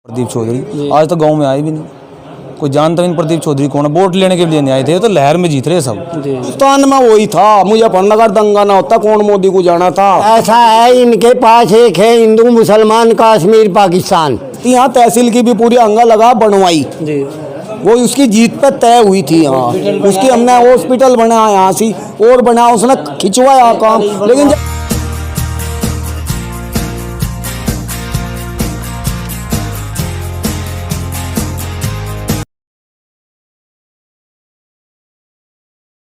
प्रदीप चौधरी आज तक गांव में आए भी नहीं, कोई जानता भी नहीं प्रदीप चौधरी कौन है। वोट लेने के लिए नहीं आए थे, तो लहर में जीत रहे सब। हिंदुस्तान में वही था, मुजफ्फरनगर दंगा ना होता कौन मोदी को जाना था। ऐसा है, इनके पास एक है हिंदू मुसलमान कश्मीर पाकिस्तान। यहाँ तहसील की भी पूरी अंगा लगा बनवाई, वो उसकी जीत पे तय हुई थी। यहाँ उसकी हमने हॉस्पिटल बनाया, यहाँ से और बना, उसने खिंचवाया काम। लेकिन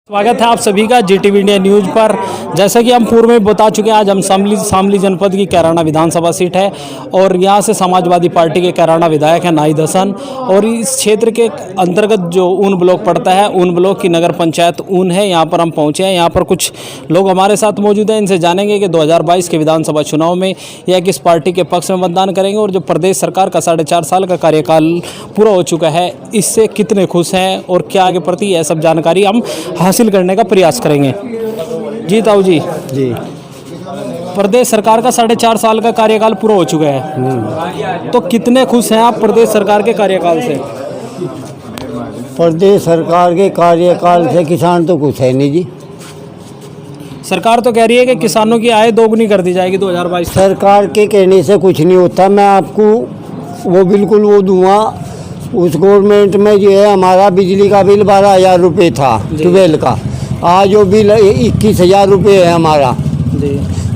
स्वागत है आप सभी का जीटीवी इंडिया न्यूज़ पर। जैसा कि हम पूर्व में बता चुके हैं, आज हम शामली जनपद की कैराना विधानसभा सीट है और यहाँ से समाजवादी पार्टी के कैराना विधायक हैं नाहिद हसन। और इस क्षेत्र के अंतर्गत जो ऊन ब्लॉक पड़ता है, ऊन ब्लॉक की नगर पंचायत ऊन है, यहाँ पर हम पहुँचे हैं। यहाँ पर कुछ लोग हमारे साथ मौजूद हैं, इनसे जानेंगे कि 2022 के विधानसभा चुनाव में यह किस पार्टी के पक्ष में मतदान करेंगे और जो प्रदेश सरकार का 4.5 साल का कार्यकाल पूरा हो चुका है, इससे कितने खुश हैं और क्या आगे प्रति यह सब जानकारी हम हासिल करने का प्रयास करेंगे। जी ताऊ जी, प्रदेश सरकार का 4.5 साल का कार्यकाल पूरा हो चुका है, तो कितने खुश हैं आप प्रदेश सरकार के कार्यकाल से? प्रदेश सरकार के कार्यकाल से किसान तो कुछ है नहीं जी। सरकार तो कह रही है कि किसानों की आय दोगुनी कर दी जाएगी 2022 तक। सरकार के कहने से कुछ नहीं होता। मैं आपको वो बिल्कुल वो दूंगा। उस गवर्नमेंट में जो है हमारा बिजली का बिल 12,000 रुपये था 12 का, आज वो बिल 21,000 रुपये है हमारा।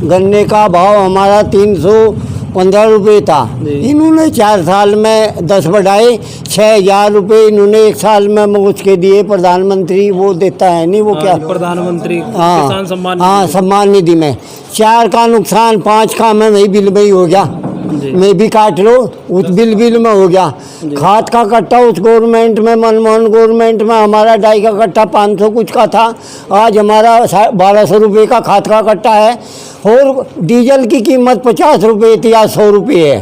गन्ने का भाव हमारा 315 रुपये था। इन्होंने 4 साल में 10 बढ़ाए, 6,000 रुपये इन्होंने 1 साल में मुझ के दिए। प्रधानमंत्री वो देता है नहीं, वो क्या प्रधानमंत्री हाँ किसान सम्मान हाँ सम्मान निधि में 4 का नुकसान 5 का में वही बिल में ही हो गया। मैं भी काट लो, उस बिल में हो गया। खाद का कट्टा उस गवर्नमेंट में, मनमोहन गवर्नमेंट में हमारा 2.5 का कट्टा 500 कुछ का था, आज हमारा 1,200 रुपये का खाद का कट्टा है। और डीजल की कीमत 50 रुपये थी, आज 100 रुपये है।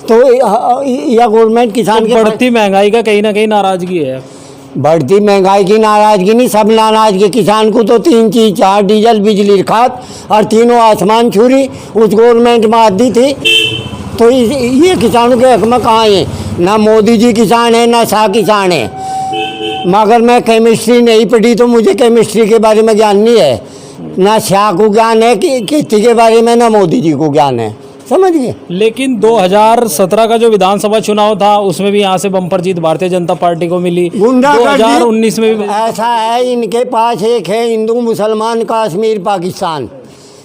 तो यह गवर्नमेंट किसान की बढ़ती महंगाई का कहीं ना कहीं नाराजगी है। बढ़ती महंगाई की नाराजगी नहीं, सब नाराजगी। किसान को तो 3 चीज़ चाहिए, डीजल, बिजली, खाद, और तीनों आसमान छुरी उस गवर्नमेंट में आती थी। तो ये किसानों के हक में कहाँ है? ना मोदी जी किसान है, ना शाह किसान है। मगर मैं केमिस्ट्री नहीं पढ़ी तो मुझे केमिस्ट्री के बारे में ज्ञान नहीं है। ना शाह को ज्ञान है कि खेती के बारे में, ना मोदी जी को ज्ञान है, समझ गए। लेकिन 2017 का जो विधानसभा चुनाव था, उसमें भी यहाँ से बम्पर जीत भारतीय जनता पार्टी को मिली। 2019 में भी ऐसा है, इनके पास एक है हिंदू मुसलमान कश्मीर पाकिस्तान।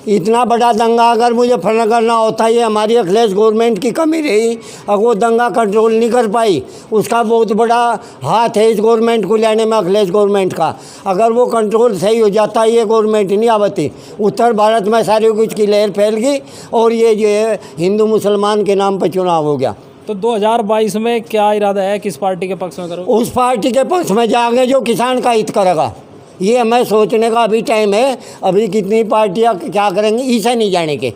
इतना बड़ा दंगा अगर मुजफ्फरनगर ना होता, ये हमारी अखिलेश गवर्नमेंट की कमी रही। अब वो दंगा कंट्रोल नहीं कर पाई, उसका बहुत बड़ा हाथ है इस गवर्नमेंट को लेने में, अखिलेश गवर्नमेंट का। अगर वो कंट्रोल सही हो जाता, ये गवर्नमेंट नहीं आवती। उत्तर भारत में सारी कुछ की लहर फैल गई और ये जो है हिंदू मुसलमान के नाम पर चुनाव हो गया। तो 2022 में क्या इरादा है, किस पार्टी के पक्ष में करो? उस पार्टी के पक्ष में जाएंगे जो किसान का हित करेगा। ये हमें सोचने का अभी टाइम है। अभी कितनी पार्टियां क्या करेंगी, इसे नहीं जाने के।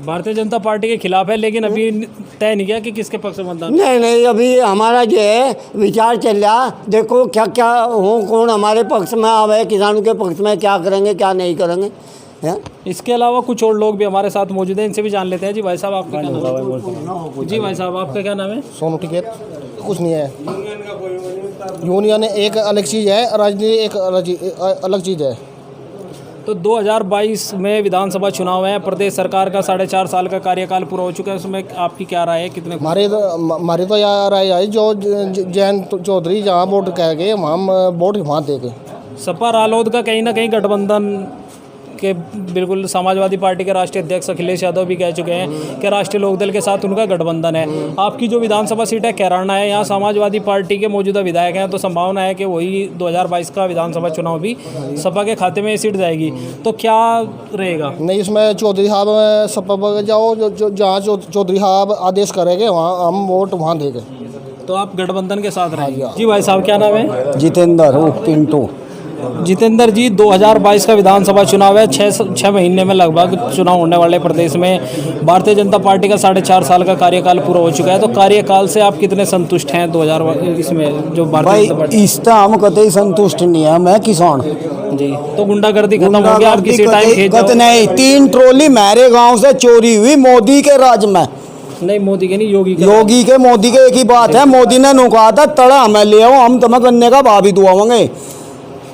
भारतीय जनता पार्टी के खिलाफ है, लेकिन अभी तय नहीं किया कि किसके पक्ष में मतदान। नहीं, अभी हमारा जो है विचार चल रहा। देखो क्या क्या हो, कौन हमारे पक्ष में आवे, किसानों के पक्ष में क्या करेंगे क्या नहीं करेंगे है? इसके अलावा कुछ और लोग भी हमारे साथ मौजूद हैं, इनसे भी जान लेते हैं। जी भाई साहब, आपका क्या नाम है? जी भाई साहब, आपका क्या नाम है? सोनू टिकैत। कुछ नहीं है, यूनियन एक अलग चीज़ है, राजनीति एक अलग चीज़ है। तो 2022 में विधानसभा चुनाव है, प्रदेश सरकार का 4.5 साल का कार्यकाल पूरा हो चुका है, उसमें आपकी क्या राय है? कितने हमारी तो यार राय है, जो जयंत चौधरी जहाँ वोट कह गए हम वोट वहाँ देंगे। सपा रालोद का कहीं ना कहीं गठबंधन के बिल्कुल समाजवादी पार्टी के राष्ट्रीय अध्यक्ष अखिलेश यादव भी कह चुके हैं कि राष्ट्रीय लोकदल के साथ उनका गठबंधन है। आपकी जो विधानसभा सीट है कैराना है, यहाँ समाजवादी पार्टी के मौजूदा विधायक हैं, तो संभावना है कि वही 2022 का विधानसभा चुनाव भी सपा के खाते में सीट जाएगी। तो क्या रहेगा? नहीं, इसमें चौधरी साहब सपा जाओ, जो जहाँ चौधरी साहब आदेश करेंगे वहाँ हम वोट वहाँ देंगे। तो आप गठबंधन के साथ रहेंगे? जी भाई साहब, क्या नाम है? जितेंद्र पिंटू। जितेंद्र जी, 2022 का विधानसभा चुनाव है, 6 महीने में लगभग चुनाव होने वाले प्रदेश में। भारतीय जनता पार्टी का 4.5 साल का कार्यकाल पूरा हो चुका है, तो कार्यकाल से आप कितने संतुष्ट हैं 2022 में जो भारतीय जनता पार्टी? इसका हम कतई संतुष्ट नहीं है। मैं किसान जी, तो गुंडागर्दी खत्म हो गया, आप किसी टाइम नहीं। 3 ट्रॉली मेरे गांव से चोरी हुई मोदी के राज में। नहीं मोदी के नहीं, योगी के। योगी के मोदी के एक ही बात है। मोदी ने नु कहा था तड़ा हमें ले आओ, हम तुम्हें गन्ने का भाव भी दुआओगे।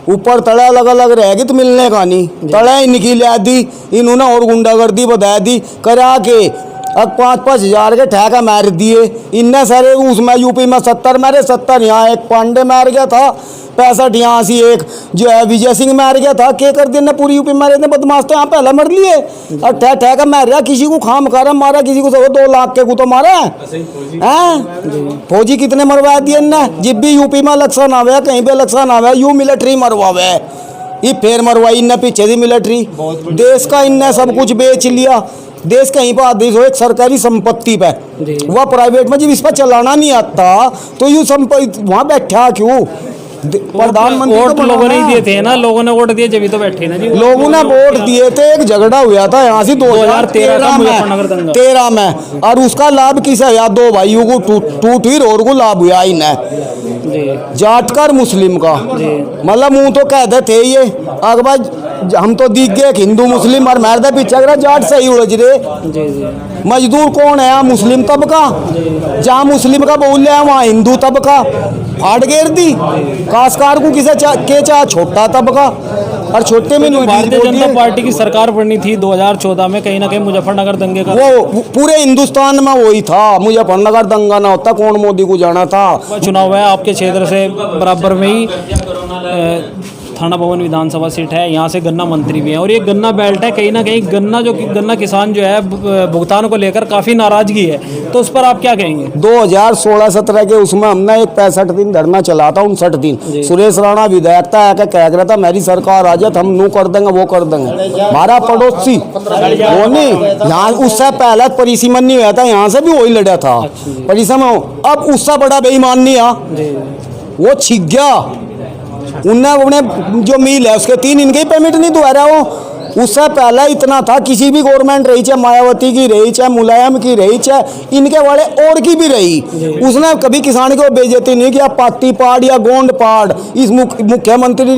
ऊपर तड़ा अलग अलग रहेगी तो मिलने का नहीं, तड़ा इनकी ले दी, इन्होंने और गुंडागर्दी बता दी करा के। अब 5-5 हज़ार के ठेका मार दिए इनने सारे। उसमें यूपी में 70 मारे, 70 यहाँ एक पांडे मार गया था, 65 यहाँ से एक जो है विजय सिंह मार गया था। के कर दिन ने पूरी यूपी मारे थे बदमाश, तो यहाँ पहले मर लिए। और ठेका मार रहा, किसी को खाम खा मारा, किसी को 2 लाख के को तो मारा है। फौजी कितने मरवा दिए इनने। जब भी यूपी में इलेक्शन आवे, कहीं पे इलेक्शन आवे, यू मिलिट्री मरवावे, ये फिर मरवाई इनने पीछे दी मिलिट्री। देश का इनने सब कुछ बेच लिया। देश कहीं पर आदेश हो एक सरकारी संपत्ति पे, वह प्राइवेट में जब इस पर चलाना नहीं आता तो यू संपत्ति वहाँ बैठा क्यों? प्रधानमंत्री वोट लोगों ने ही दिए थे ना, लोगों ने वोट दिए जब तो बैठे ना जी। लोगों ने वोट दिए थे। एक झगड़ा हुआ था यहाँ से 2013 में 13 में, और उसका लाभ किसे हुआ? 2 भाइयों को टूट हुई और को लाभ हुआ इन्हें, जाट का और मुस्लिम का। मतलब मुँह तो कहते थे ये अगर हम तो दिख गए हिंदू मुस्लिम और मारते पीछे अगर जाट से ही उलझ रहे। मजदूर कौन है? मुस्लिम तबका। जहाँ मुस्लिम का बोल रहे हैं वहाँ हिंदू तबका फाड़ घेर दी। काशकार को किसे के चाह छोटा तबका, और छोटे में भारतीय जनता पार्टी की सरकार बननी थी 2014 में, कहीं ना कहीं मुजफ्फरनगर दंगे का वो पूरे हिंदुस्तान में वही था। मुजफ्फरनगर दंगा ना होता कौन मोदी को जाना था। चुनाव है आपके क्षेत्र से बराबर में ही थाना भवन विधानसभा सीट है, यहाँ से गन्ना मंत्री भी हैं, और ये गन्ना बेल्ट है। कहीं ना कहीं गन्ना किसान जो है भुगतान को लेकर काफ़ी नाराजगी है, तो उस पर आप क्या कहेंगे? 2016-17 के उसमें हमने एक 65 दिन धरना चला था, 59 दिन। सुरेश राणा विधायक था, आके कह रहा था मेरी सरकार आ जाए हम नू कर देंगे वो कर देंगे। हमारा पड़ोसी वो नहीं, यहाँ उससे पहले परिसीमन नहीं हुआ था, यहाँ से भी वही लड़ा था परिसीमन। अब उससे बड़ा बेईमान नहीं आ, वो छिक गया। उन्हें जो मिल है उसके 3 इनके ही पेमेंट नहीं दुआ रहा वो। उससे पहले इतना था, किसी भी गवर्नमेंट रही, चाहे मायावती की रही, चाहे मुलायम की रही, चाहे इनके वाले और की भी रही, उसने कभी किसान को बेइज्जती नहीं किया। पाती पाड़ या गोंड पाड़, इस मुख्यमंत्री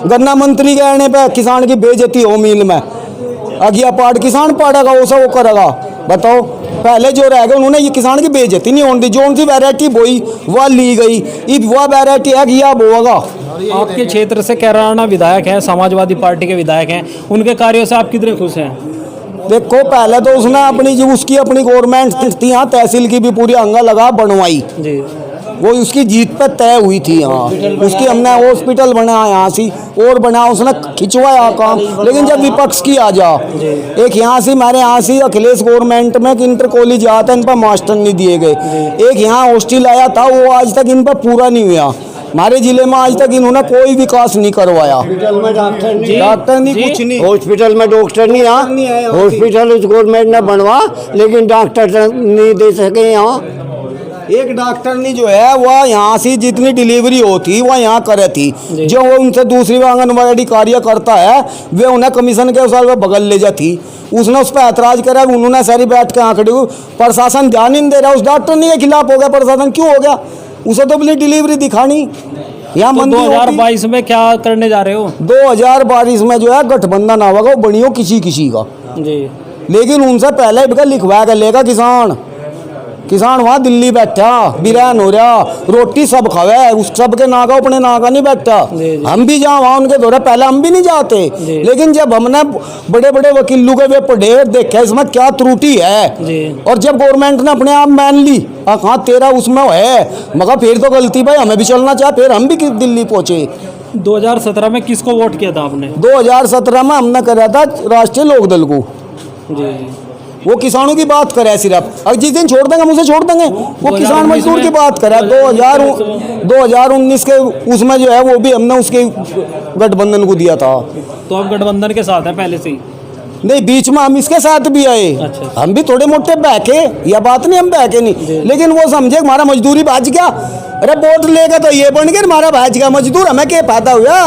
गन्ना मंत्री के आने पे किसान की बेइज्जती हो मिल में। अगिया पाड़ किसान पाड़ेगा वो सब वो करेगा। बताओ पहले जो रह गए उन्होंने ये किसान की बेइज्जती नहीं होने दी। जो उनकी वैरायटी बोई वह ली गई, वह वैरायटी है कि बोगा। आपके क्षेत्र से कैराना विधायक हैं, समाजवादी पार्टी के विधायक हैं, उनके कार्यों से आप कितने खुश हैं? देखो पहले तो उसने अपनी जो उसकी अपनी गवर्नमेंट थी यहाँ, तहसील की भी पूरी अंगा लगा बनवाई जी, वो उसकी जीत पे तय हुई थी यहाँ। उसकी हमने हॉस्पिटल बनाया यहाँ से और बना, उसने खिंचवाया काम। लेकिन जब विपक्ष की आ जा, एक यहाँ से हमारे यहाँ से अखिलेश गवर्नमेंट में इंटर कॉलेज आता इन पर मास्टर नहीं दिए गए। एक यहाँ हॉस्टल आया था, वो आज तक इन पर पूरा नहीं हुआ। हमारे जिले में आज तक इन्होंने कोई विकास नहीं करवाया। हॉस्पिटल में डॉक्टर नहीं, कुछ नहीं। हॉस्पिटल में डॉक्टर नहीं यहाँ, हॉस्पिटल उस गवर्नमेंट ने बनवा लेकिन डॉक्टर नहीं दे सके यहाँ। एक डॉक्टर ने जो है वह यहाँ से जितनी डिलीवरी होती वह यहाँ करे थी। जो वो उनसे दूसरी आंगनबाड़ी कार्य करता है वे उन्हें कमीशन के अनुसार वह बगल ले जाती। उसने उस पर ऐतराज करा, उन्होंने सारी बैठ के आंकड़े को प्रशासन ध्यान नहीं दे रहा। उस डॉक्टर ने के खिलाफ हो गया प्रशासन, क्यों हो गया? उसे तो अपनी डिलीवरी दिखानी। यहाँ तो 2022 में क्या करने जा रहे हो? 2022 में जो है गठबंधन आवेगा, वो बनियो किसी का जी, लेकिन उनसे पहले भी लिखवा कर लेगा किसान वहाँ दिल्ली बैठा बिरैन हो रहा, रोटी सब खावे, उस सब के नागा अपने नागा नहीं बैठा। हम भी जाओ वहाँ उनके दौरे, पहले हम भी नहीं जाते, लेकिन जब हमने बड़े बड़े वकीलों के वे पढ़े देखे इसमें क्या त्रुटि है, और जब गवर्नमेंट ने अपने आप मान ली हाँ तेरा उसमें है, मगर फिर तो गलती भाई हमें भी चलना चाहिए, फिर हम भी दिल्ली पहुँचे। 2017 में किसको वोट किया था आपने? 2017 में हमने कराया था राष्ट्रीय लोकदल को जी। वो किसानों की बात करे सिर्फ, और जिस दिन छोड़ देंगे हम उसे छोड़ देंगे। वो किसान मजदूर की बात करे। 2019 के उसमें जो है वो भी हमने उसके गठबंधन को दिया था। तो आप गठबंधन के साथ हैं पहले से ही? नहीं, बीच में हम इसके साथ भी आए। अच्छा। हम भी थोड़े मोटे बहके, यह बात नहीं हम बहके नहीं, लेकिन वो समझे हमारा मजदूरी भाज गया। अरे वोट लेगा तो ये बन गया हमारा भाज गया मजदूर, हमें क्या फायदा हुआ?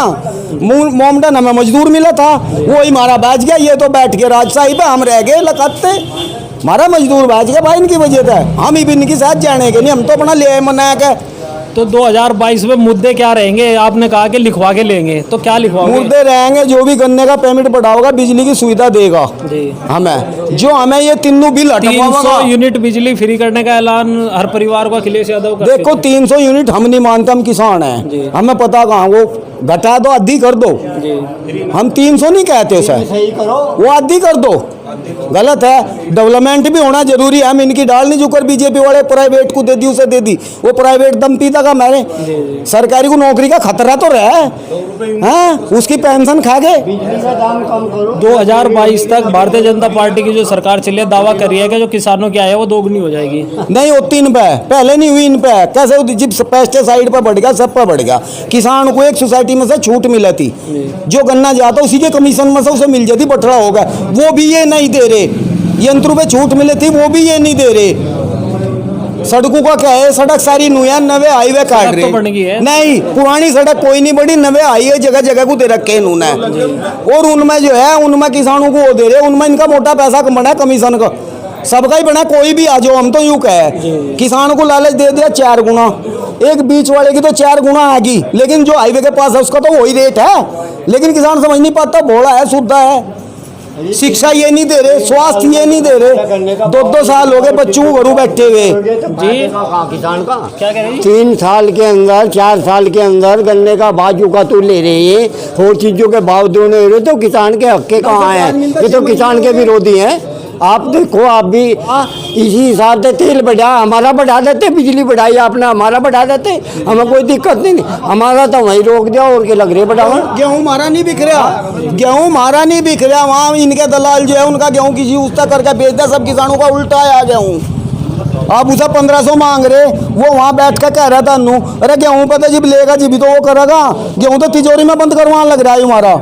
मोमडन हमें मजदूर मिला था, वो ही हमारा भाज गया। ये तो बैठ के राजशाही पे हम रह गए लखाते, हमारा मजदूर भाज गया भाई इनकी वजह से। हम ही भी इनके साथ जाने के नहीं, हम तो अपना ले मना के तो 2022 में मुद्दे क्या रहेंगे? आपने कहा कि लिखवा के लेंगे, तो क्या लिखवाओगे? मुद्दे रहेंगे, जो भी गन्ने का पेमेंट बढ़ाओगा, बिजली की सुविधा देगा जी। हमें, जो हमें ये तीनों बिल 300 हटवाएगा। यूनिट बिजली फ्री करने का ऐलान हर परिवार को अखिलेश यादव का। देखो 300 यूनिट हम नहीं मानते, हम किसान हैं, हमें पता कहाँ, वो घटा दो, आधी कर दो। हम 300 नहीं कहते सर, वो आधी कर दो, गलत है। डेवलपमेंट भी होना जरूरी है। हम इनकी डाल नहीं जुकर बीजेपी वाले प्राइवेट को दे दी, उसे दे दी, वो प्राइवेट दम पीता का मैंने, सरकारी को नौकरी का खतरा तो रहा है, उसकी पेंशन खा गए। 2022 तक भारतीय जनता पार्टी की जो सरकार चली है, दावा कर रही है कि जो किसानों की आय है वो दोगुनी हो जाएगी। नहीं होती इन पे, पहले नहीं हुई इन पे, कैसे जिप पेस्टिसाइड पर बढ़ गया, सब पर बढ़ गया। किसान को एक सोसाइटी में से छूट मिली थी, जो गन्ना जाता उसी के कमीशन में से उसे मिल जाती, बटड़ा हो गया, वो भी ये नहीं दे रहे। यंत्रों पे छूट मिली थी, वो भी ये नहीं दे रहे। सड़कों का क्या है, सड़क सारी नुया, नवे हाईवे काट रहे बन गई है। नहीं, पुरानी सड़क कोई नहीं बड़ी, नवे हाईवे जगह जगह को दे रखे इन्होंने, और उनमें जो है उनमें किसानों को वो दे रहे, उनमें इनका मोटा पैसा बना है कमीशन का, सबका ही बना, कोई भी आ जाओ, हम तो यूं कहे किसानों को लालच दे दिया 4 गुना, एक बीच वाले की तो 4 गुना आगी, लेकिन जो हाईवे के पास है उसका तो वही रेट है, लेकिन किसान समझ नहीं पाता, भोला है, शुद्ध है। शिक्षा ये नहीं दे रहे, स्वास्थ्य ये नहीं दे रहे, 2-2 साल हो गए बच्चों को घरों बैठे हुए। जी किसान का क्या कह रही? 3 साल के अंदर, 4 साल के अंदर गन्ने का बाजू का तो ले रहे हैं, और चीजों के भाव दोनों ले रहे, तो किसान के हक के कहाँ हैं? ये तो किसान के विरोधी हैं। आप देखो, आप भी इसी हिसाब से तेल बढ़ा, हमारा बढ़ा देते, बिजली बढ़ाई आपने, हमारा बढ़ा देते, हमें कोई दिक्कत नहीं, हमारा तो वहीं रोक दिया, और के लग रहे बढ़ाओ। गेहूं हमारा नहीं बिक रहा, गेहूं हमारा नहीं बिक रहा, वहाँ इनके दलाल जो है उनका गेहूं किसी उस्ता करके बेचता, सब किसानों का उल्टा है गेहूं। आप उसे 1500 मांग रहे, वो वहाँ बैठ कर कह रहा था नू, अरे गेहूं पता जब लेगा जब तो वो करेगा, गेहूं तो तिजोरी में बंद करवाने लग रहा है हमारा।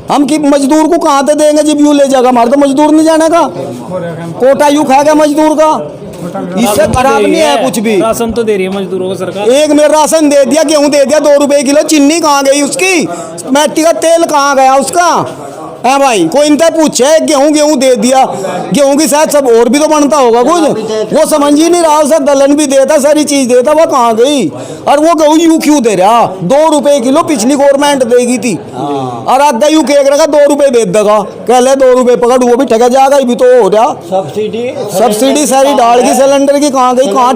हम कि मजदूर को कहाँ से देंगे जब यूँ ले जाएगा, हमारा तो मजदूर नहीं जाने का, कोटा यूँ खाएगा मजदूर का, इससे खराब नहीं है कुछ भी। राशन तो दे रही है मजदूरों को सरकार, एक में राशन दे दिया, गेहूं दे दिया 2 रुपए किलो, चीनी कहाँ गई उसकी, मिट्टी का तेल कहाँ गया उसका, है भाई, कोई इनसे पूछे, गेहूं दे दिया, गेहूं की शायद सब और भी तो बनता होगा कुछ, वो समझ ही नहीं रहा, उसे दलहन भी देता, सारी चीज देता, वो कहाँ गई, और वो गेहूं यूं क्यों दे रहा, 2 रुपए किलो पिछली गवर्नमेंट देगी थी, और आधा यूं केक रखा 2 रुपए बेच देगा, कह ले 2 रुपए पकड़, वो भी ठगा जाएगा, ये भी तो हो रहा। सब्सिडी सारी डाल की सिलेंडर की कहाँ गई, कहाँ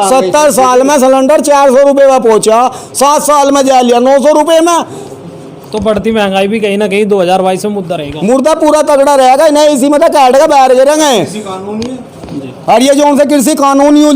70 साल में सिलेंडर 400 रुपए में पहुंचा, 7 साल में जा लिया 900 रुपए में। तो बढ़ती महंगाई भी कहीं ना कहीं 2022 में मुद्दा रहेगा, मुर्दा पूरा तगड़ा रहेगा, नहीं इसी में तो काट का बाहर गिरेंगे। और ये जो उनसे कृषि कानून यूं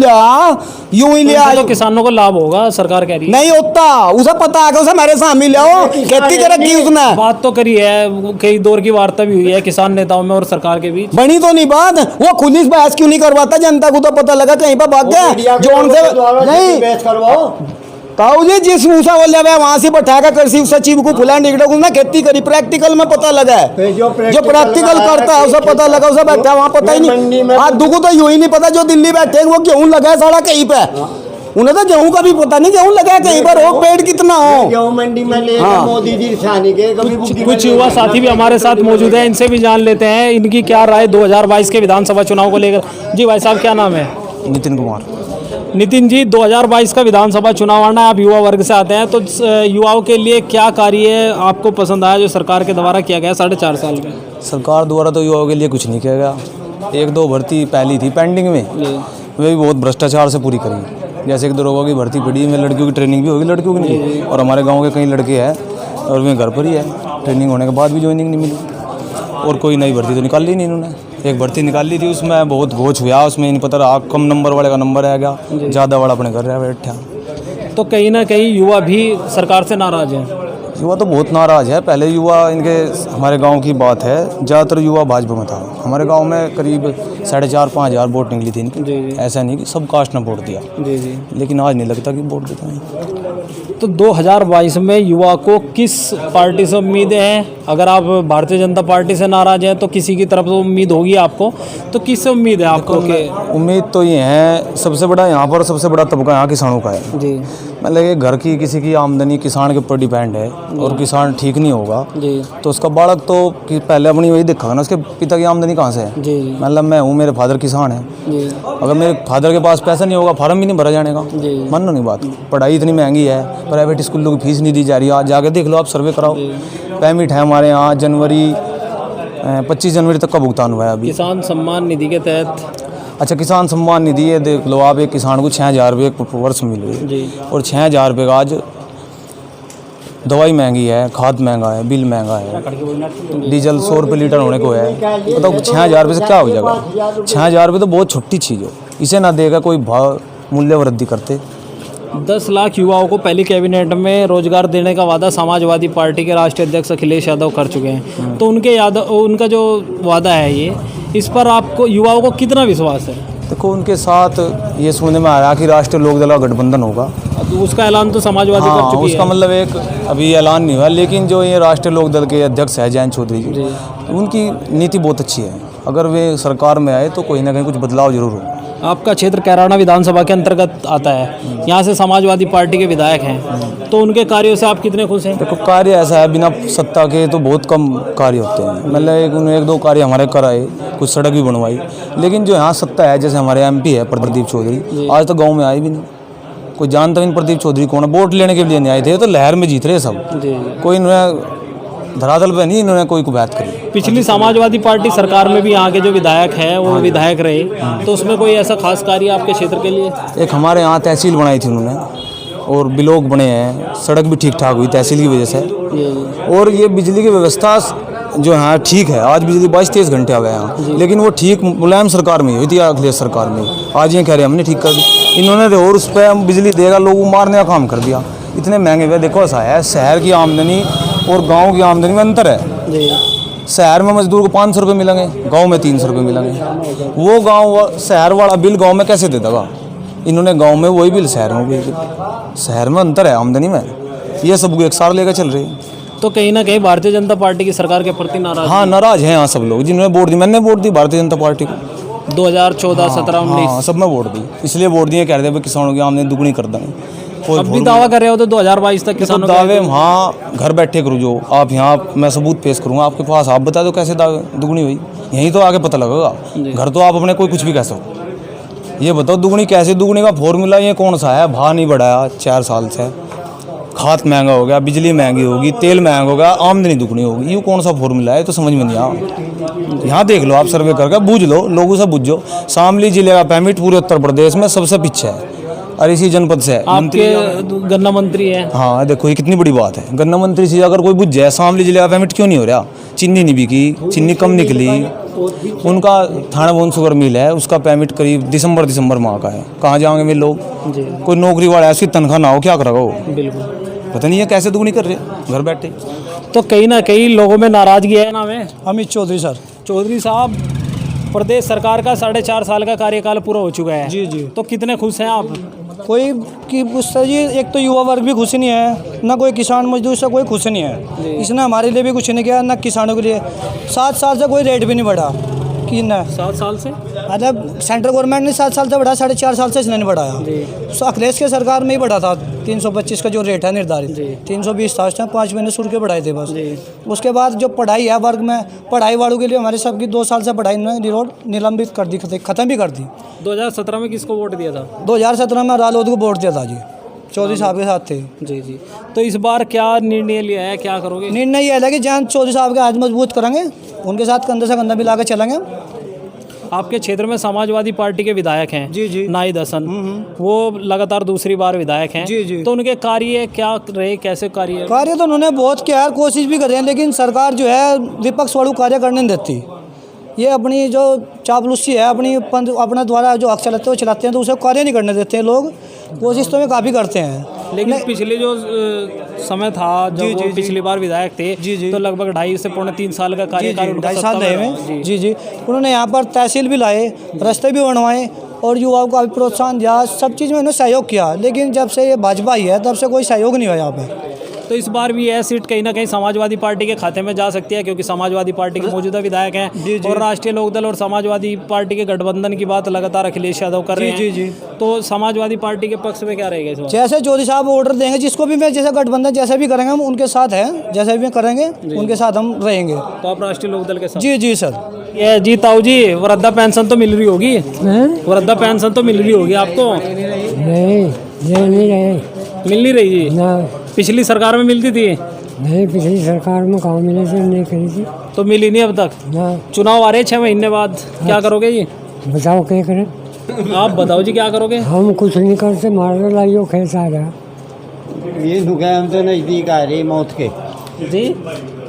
यूं ही लिया, तो किसानों को लाभ होगा, सरकार कह रही है। नहीं होता, उसे पता है, उसे मेरे सामने लियाओ, खेती कर रखी उसने, बात तो करी है, कई दौर की वार्ता भी हुई है किसान नेताओं में और सरकार के बीच, बनी तो नहीं बात, वो खुद इस बहस क्यों नहीं करवाता, जनता को तो पता लगा कहीं पर भाग गया, जो उनसे नहीं ताऊ जी, जिस मूसा बोल रहे वहां से बैठाकर कृषि सचिव को फुला निकला खेती करी, प्रैक्टिकल में पता लगा है, जो प्रैक्टिकल करता है उसे पता लगा, उसे बैठा वहां पता ही नहीं, आज दुगो तो यूं ही नहीं पता, जो दिल्ली बैठे वो गेहूं लगा है सारा कहीं पे, उन्हें तो गेहूं का भी पता नहीं, गेहूं लगा है कहीं पर हो, पेड़ कितना हो, गेहूं मंडी में ले मोदी जी के कुछ युवा साथी भी हमारे साथ मौजूद है, इनसे भी जान लेते हैं इनकी क्या राय 2022 के विधानसभा चुनाव को लेकर। जी भाई साहब, क्या नाम है? नितिन कुमार। नितिन जी, 2022 का विधानसभा चुनाव आना है, आप युवा वर्ग से आते हैं, तो युवाओं के लिए क्या कार्य आपको पसंद आया जो सरकार के द्वारा किया गया 4.5 साल में? सरकार द्वारा तो युवाओं के लिए कुछ नहीं किया गया, 1-2 भर्ती पहली थी पेंडिंग में, वे भी बहुत भ्रष्टाचार से पूरी करी, जैसे कि दरोगा की भर्ती पड़ी है, लड़कियों की ट्रेनिंग भी होगी, लड़कियों की नहीं, और हमारे गाँव के कई लड़के हैं और वे घर पर ही है, ट्रेनिंग होने के बाद भी ज्वाइनिंग नहीं मिली, और कोई नई भर्ती तो निकाल ली नहीं इन्होंने, एक भर्ती निकाली थी उसमें बहुत घोच हुआ, उसमें नहीं पता रहा, कम नंबर वाले का नंबर आ गया, ज़्यादा वाला अपने घर रहा बैठा। तो कहीं ना कहीं युवा भी सरकार से नाराज है, युवा तो बहुत नाराज है, पहले युवा इनके, हमारे गांव की बात है, ज़्यादातर युवा भाजपा में था, हमारे गांव में करीब 4,500-5,000 हज़ार वोट निकली थी इनकी, ऐसा नहीं कि सब कास्ट ने वोट दिया, जी, लेकिन आज नहीं लगता कि वोट देते हैं। तो 2022 में युवा को किस पार्टी से उम्मीदें हैं? अगर आप भारतीय जनता पार्टी से नाराज हैं तो किसी की तरफ से उम्मीद होगी आपको, तो किससे उम्मीद है आपको? उम्मीद तो ये है, सबसे बड़ा यहाँ पर सबसे बड़ा तबका यहाँ किसानों का है जी, मतलब ये घर की किसी की आमदनी किसान के ऊपर डिपेंड है और किसान ठीक नहीं होगा जी तो उसका बालक तो कि पहले अपनी वही देखा ना उसके पिता की आमदनी कहाँ से है। जी मतलब मैं हूँ, मेरे फादर किसान है, जी अगर मेरे फादर के पास पैसा नहीं होगा फार्म भी नहीं भरा जाने का। जी मानो नहीं बात, पढ़ाई इतनी महंगी है, प्राइवेट स्कूलों की फीस नहीं दी जा रही है। आज जाके देख लो, आप सर्वे कराओ। पेमेंट है हमारे यहाँ जनवरी 25 जनवरी तक का भुगतान हुआ है अभी। किसान सम्मान निधि के तहत अच्छा, किसान सम्मान निधि है, देख लो आप, एक किसान को 6,000 रुपये वर्ष मिल रही है जी और 6,000 रुपये का आज दवाई महंगी है, खाद महंगा है, बिल महंगा है, डीजल 100 रुपये लीटर होने को है। बताओ 6,000 रुपये से क्या हो जाएगा? 6,000 रुपये तो बहुत छोटी चीज़ हो, इसे ना देगा कोई भाव मूल्य वृद्धि करते। 10 लाख युवाओं को पहली कैबिनेट में रोजगार देने का वादा समाजवादी पार्टी के राष्ट्रीय अध्यक्ष अखिलेश यादव कर चुके हैं, तो उनका जो वादा है ये, इस पर आपको युवाओं को कितना विश्वास है? देखो, उनके साथ ये सुनने में आया कि राष्ट्रीय लोकदल का गठबंधन होगा। तो उसका ऐलान तो समाजवादी कर हाँ, चुकी उसका है। मतलब एक अभी ऐलान नहीं हुआ, लेकिन जो ये राष्ट्रीय लोकदल के अध्यक्ष है जयंत चौधरी जी, उनकी नीति बहुत अच्छी है। अगर वे सरकार में आए तो कहीं ना कहीं कुछ बदलाव जरूर हो। आपका क्षेत्र कैराना विधानसभा के अंतर्गत आता है, यहाँ से समाजवादी पार्टी के विधायक हैं, तो उनके कार्यों से आप कितने खुश हैं? देखो, कार्य ऐसा है, बिना सत्ता के तो बहुत कम कार्य होते हैं। मतलब एक दो कार्य हमारे कराए, कुछ सड़क भी बनवाई, लेकिन जो यहाँ सत्ता है, जैसे हमारे MP है प्रदीप चौधरी, आज तक गाँव में आए भी नहीं। कोई जानता भी नहीं प्रदीप चौधरी कौन है। वोट लेने के लिए नहीं आए थे, तो लहर में जीत रहे सब। कोई इन्होंने धरातल पे नहीं इन्होंने कोई को बात करी। पिछली समाजवादी पार्टी सरकार में भी यहाँ के जो विधायक हैं वो विधायक रहे, तो उसमें कोई ऐसा खास कार्य आपके क्षेत्र के लिए? एक हमारे यहाँ तहसील बनाई थी उन्होंने, और ब्लॉक बने हैं, सड़क भी ठीक ठाक हुई तहसील की वजह से। और ये बिजली की व्यवस्था जो है ठीक है, आज बिजली 22-23 घंटे आ गए यहाँ, लेकिन वो ठीक मुलायम सरकार में हुई थी, अखिलेश सरकार में। आज ये कह रहे हैं हमने ठीक कर दी, इन्होंने तो और उस पर हम बिजली देगा लोगों को मारने का काम कर दिया। इतने महंगे हुए। देखो ऐसा है, शहर की आमदनी और गाँव की आमदनी में अंतर है। शहर में मजदूर को 500 रुपये मिलेंगे, गाँव में 300 रुपये मिलेंगे। वो शहर वाला बिल गाँव में कैसे दे देगा? इन्होंने गाँव में वही बिल, शहर में वही बिल। शहर में अंतर है आमदनी में, ये सब एक साथ लेकर चल रही है। तो कहीं ना कहीं भारतीय जनता पार्टी की सरकार के प्रति नाराज? हाँ, नाराज हैं यहाँ सब लोग, जिन्होंने वोट दी। मैंने वोट दी भारतीय जनता पार्टी को 2014, 17, 19। हाँ, सब में वोट दी, इसलिए वोट दिए, कह रहे थे किसानों की आमदनी दुगनी कर देंगे। अब भी दावा कर रहे हो तो 2022 तक किसानों के दावे हाँ घर बैठे करूँ जो आप यहाँ, मैं सबूत पेश करूँगा आपके पास, आप बता दो कैसे दावे दुगनी हुई, यहीं तो आगे पता लगेगा। घर तो आप अपने कोई कुछ भी कह सको, ये बताओ दुगनी कैसे? दुगनी का फॉर्मूला ये कौन सा है? भाव नहीं बढ़ाया 4 साल से, खाद महंगा हो गया, बिजली महंगी होगी, तेल महंगा होगा, आमदनी दुगनी होगी, ये कौन सा फॉर्मूला है? तो समझ में नहीं आया। यहाँ देख लो, आप सर्वे करके बूझ लो, लोगों से बूझो। शामली जिले का पेमेंट पूरे उत्तर प्रदेश में सबसे पीछे है, और इसी जनपद से है। आपके गन्ना मंत्री है। हाँ, देखो ये कितनी बड़ी बात है। गन्ना मंत्री से अगर कोई बुझ जाए, शामली जिले का पेमेंट क्यों नहीं हो रहा? चीनी नहीं बिकी, चीनी कम निकली। उनका थाना बोन शुगर मिल है, उसका पेमेंट करीब दिसंबर माह का है। कहाँ जाएंगे वे लोग? कोई नौकरी वाला है, उसकी तनख्वाह ना हो, क्या करेगा वो? बिल्कुल पता नहीं है कैसे दुगनी कर रहे घर बैठे। तो कहीं ना कहीं लोगों में नाराजगी है। नाम है अमित चौधरी सर। चौधरी साहब, प्रदेश सरकार का 4.5 साल का कार्यकाल पूरा हो चुका है। जी। तो कितने खुश हैं आप? कोई कि उससे जी, एक तो युवा वर्ग भी खुश नहीं है, ना कोई किसान मजदूर से कोई खुश नहीं है। इसने हमारे लिए भी कुछ नहीं किया, ना किसानों के लिए। 7 साल से कोई रेट भी नहीं बढ़ा कि ना 7 साल से, मतलब सेंट्रल गवर्नमेंट ने 7 साल से बढ़ा, 4.5 साल से इसने नहीं बढ़ाया। तो अखिलेश के सरकार में ही बढ़ा था। 325 का जो रेट है निर्धारित, 320 था, उसने 5 महीने शुरू के बढ़ाए थे बस। उसके बाद जो पढ़ाई है वर्ग में, पढ़ाई वालों के लिए हमारे सबकी 2 साल से पढ़ाई निलंबित कर दी, ख़त्म भी कर दी। 2017 में किसको वोट दिया था? 2017 में रालोद को वोट दिया था जी, चौधरी साहब के साथ थे। जी। तो इस बार क्या निर्णय लिया है, क्या करोगे? निर्णय ये है कि जहाँ चौधरी साहब के आज मजबूत करेंगे, उनके साथ कंधे से कंधा मिला कर चलेंगे। आपके क्षेत्र में समाजवादी पार्टी के विधायक हैं जी। नाहिद हसन, वो लगातार दूसरी बार विधायक हैं। जी। तो उनके कार्य क्या रहे, कैसे कार्य? कार्य तो उन्होंने बहुत किया है, कोशिश भी कर रहे हैं, लेकिन सरकार जो है विपक्ष वालों कार्य करने नहीं देती। ये अपनी जो चापलूसी है, अपने द्वारा जो हक चलाते हैं वो चलाते हैं, तो उसे कार्य नहीं करने देते हैं लोग। कोशिश तो वे काफ़ी करते हैं, लेकिन पिछले जो समय था जब वो पिछली बार विधायक थे, तो लगभग 2.5 से 3 साल का कार्यकाल उनका 2.5 साल रहे हैं। जी। उन्होंने यहाँ पर तहसील भी लाए, रास्ते भी बनवाए, और युवाओं को भी प्रोत्साहन दिया, सब चीज़ में उन्होंने सहयोग किया। लेकिन जब से ये भाजपा आई है, तब से कोई सहयोग नहीं हुआ यहाँ पर। तो इस बार भी यह सीट कहीं ना कहीं समाजवादी पार्टी के खाते में जा सकती है, क्योंकि समाजवादी पार्टी के मौजूदा विधायक हैं और राष्ट्रीय लोकदल और समाजवादी पार्टी के गठबंधन की बात लगातार अखिलेश यादव कर रहे हैं। जी। तो समाजवादी पार्टी के पक्ष में क्या रहेगा इस बार? जैसे ज्योति साहब ऑर्डर देंगे, जिसको भी मैं जैसे गठबंधन जैसे भी करेंगे हम उनके साथ हैं, जैसे भी करेंगे उनके साथ हम रहेंगे। तो आप राष्ट्रीय लोकदल के साथ? जी सर। ये जी ताऊ जी, वृद्धा पेंशन तो मिल रही होगी? वृद्धा पेंशन तो मिल रही होगी आपको? नहीं रहे। मिल नहीं रही जी? ना। पिछली सरकार में मिलती थी? नहीं, पिछली सरकार में कहाँ मिले थे, नहीं करी थी। तो मिली नहीं अब तक? ना। चुनाव आ रहे 6 महीने बाद, क्या करोगे ये? बताओ क्या करें? आप बताओ जी, क्या करोगे? हम कुछ नहीं करते, मार लाइयो खेस आ रहा। ये नुकह हम तो नज़दीक आ रहे मौत के जी।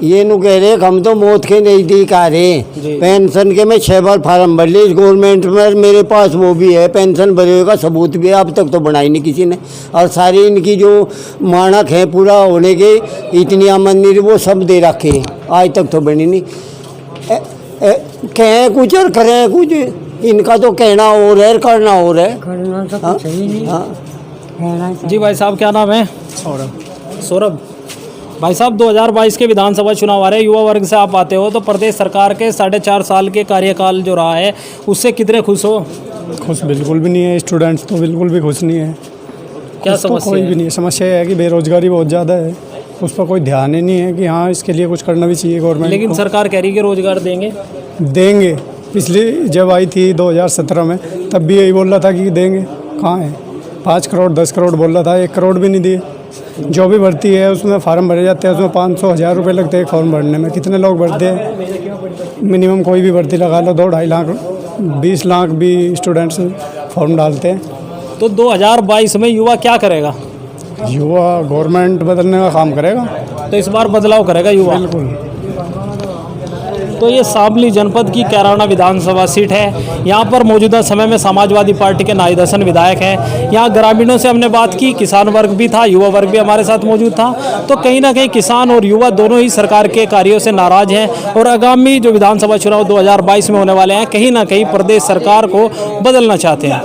ये नु कह रहे हम तो मौत के नज़दीक आ रहे। पेंशन के मैं 6 बार फार्म भर ली इस गवर्नमेंट में, मेरे पास वो भी है, पेंशन भरे का सबूत भी है, अब तक तो बनाई नहीं किसी ने। और सारी इनकी जो मानक है पूरा होने के, इतनी आमदनी वो सब दे रखे, आज तक तो बनी नहीं। कहें कुछ और करें कुछ, इनका तो कहना और है, करना और है। करना तो कुछ ही नहीं। कहना जी भाई साहब, क्या नाम है? सौरभ। भाई साहब, 2022 के विधानसभा चुनाव आ रहे हैं, युवा वर्ग से आप आते हो, तो प्रदेश सरकार के 4.5 साल के कार्यकाल जो रहा है उससे कितने खुश हो? खुश बिल्कुल भी नहीं है, स्टूडेंट्स तो बिल्कुल भी खुश नहीं है। क्या तो समस्या कोई है? भी नहीं है, समस्या है कि बेरोजगारी बहुत ज़्यादा है, उस पर कोई ध्यान ही नहीं है कि हाँ इसके लिए कुछ करना भी चाहिए गवर्नमेंट लेकिन को। सरकार कह रही है कि रोजगार देंगे। पिछली जब आई थी 2017 में, तब भी यही बोल रहा था कि देंगे, कहाँ है? 5 करोड़ 10 करोड़ बोल रहा था, 1 करोड़ भी नहीं दिए। जो भी भर्ती है उसमें फार्म भरे जाते हैं, उसमें 500-1000 रुपये लगते हैं एक फॉर्म भरने में। कितने लोग भरते हैं? मिनिमम कोई भी भर्ती लगा लो 2-2.5 लाख, 20 लाख भी स्टूडेंट्स फॉर्म डालते हैं। तो 2022 में युवा क्या करेगा? युवा गवर्नमेंट बदलने का काम करेगा। तो इस बार बदलाव करेगा युवा? बिल्कुल। तो ये शामली जनपद की कैराना विधानसभा सीट है। यहाँ पर मौजूदा समय में समाजवादी पार्टी के नाहिद हसन विधायक हैं। यहाँ ग्रामीणों से हमने बात की, किसान वर्ग भी था, युवा वर्ग भी हमारे साथ मौजूद था। तो कहीं ना कहीं किसान और युवा दोनों ही सरकार के कार्यों से नाराज हैं और आगामी जो विधानसभा चुनाव 2022 में होने वाले हैं, कहीं ना कहीं प्रदेश सरकार को बदलना चाहते हैं।